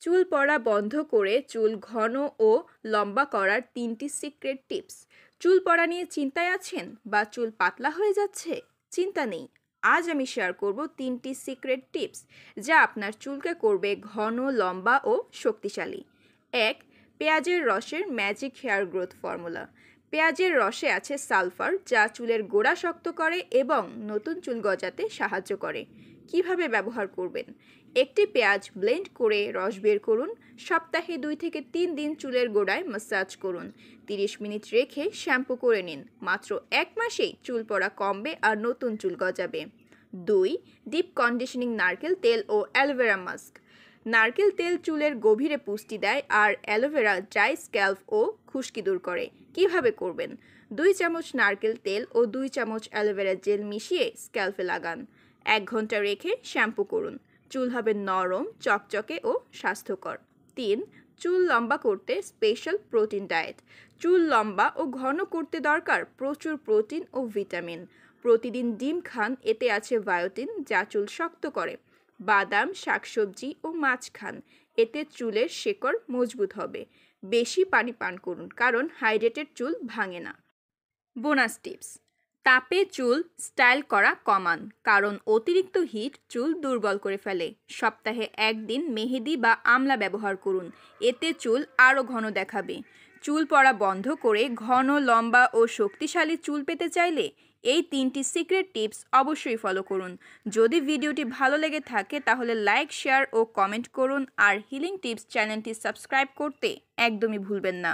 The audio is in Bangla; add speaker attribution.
Speaker 1: চুল পড়া বন্ধ করে চুল ঘন ও লম্বা করার 3টি সিক্রেট টিপস। চুল পড়া নিয়ে চিন্তায় আছেন বা চুল পাতলা হয়ে যাচ্ছে? চিন্তা নেই, আজ আমি শেয়ার করব 3টি সিক্রেট টিপস যা আপনার চুলকে করবে ঘন, লম্বা ও শক্তিশালী। 1. পেঁয়াজের রসের ম্যাজিক হেয়ার গ্রোথ ফর্মুলা। পেঁয়াজের রসে আছে সালফার, যা চুলের গোড়া শক্ত করে এবং নতুন চুল গজাতে সাহায্য করে। কিভাবে ব্যবহার করবেন? একটি পেঁয়াজ ব্লেন্ড করে রস বের করুন। সপ্তাহে 2 থেকে 3 দিন চুলের গোড়ায় ম্যাসাজ করুন। 30 মিনিট রেখে শ্যাম্পু করে নিন। মাত্র 1 মাসেই চুল পড়া কমবে আর নতুন চুল গজাবে। 2. ডিপ কন্ডিশনিং নারকেল তেল ও অ্যালোভেরা মাস্ক। নারকেল তেল চুলের গভীরে পুষ্টি দেয় আর অ্যালোভেরা ড্রাই স্ক্যাল্প ও খুশকি দূর করে। কিভাবে করবেন? 2 চামচ নারকেল তেল ও 2 চামচ অ্যালোভেরা জেল মিশিয়ে স্ক্যাল্পে লাগান। 1 ঘন্টা রেখে শ্যাম্পু করুন। চুল হবে নরম, চকচকে ও স্বাস্থ্যকর। 3. চুল লম্বা করতে স্পেশাল প্রোটিন ডায়েট। চুল লম্বা ও ঘন করতে দরকার প্রচুর প্রোটিন ও ভিটামিন। প্রতিদিন ডিম খান, এতে আছে বায়োটিন যা চুল শক্ত করে। বাদাম, শাকসবজি ও মাছ খান, এতে চুলের শেকড় মজবুত হবে। বেশি পানি পান করুন, কারণ হাইড্রেটেড চুল ভাঙে না। বোনাস টিপস: তাপে চুল স্টাইল করা কমান, কারণ অতিরিক্ত হিট চুল দুর্বল করে ফেলে। সপ্তাহে 1 দিন মেহেদি বা আমলা ব্যবহার করুন, এতে চুল আরও ঘন দেখাবে। চুল পড়া বন্ধ করে ঘন, লম্বা ও শক্তিশালী চুল পেতে চাইলে এই 3টি সিক্রেট টিপস অবশ্যই ফলো করুন। যদি ভিডিওটি ভালো লেগে থাকে তাহলে লাইক, শেয়ার ও কমেন্ট করুন, আর হিলিং টিপস চ্যানেলটি সাবস্ক্রাইব করতে একদমই ভুলবেন না।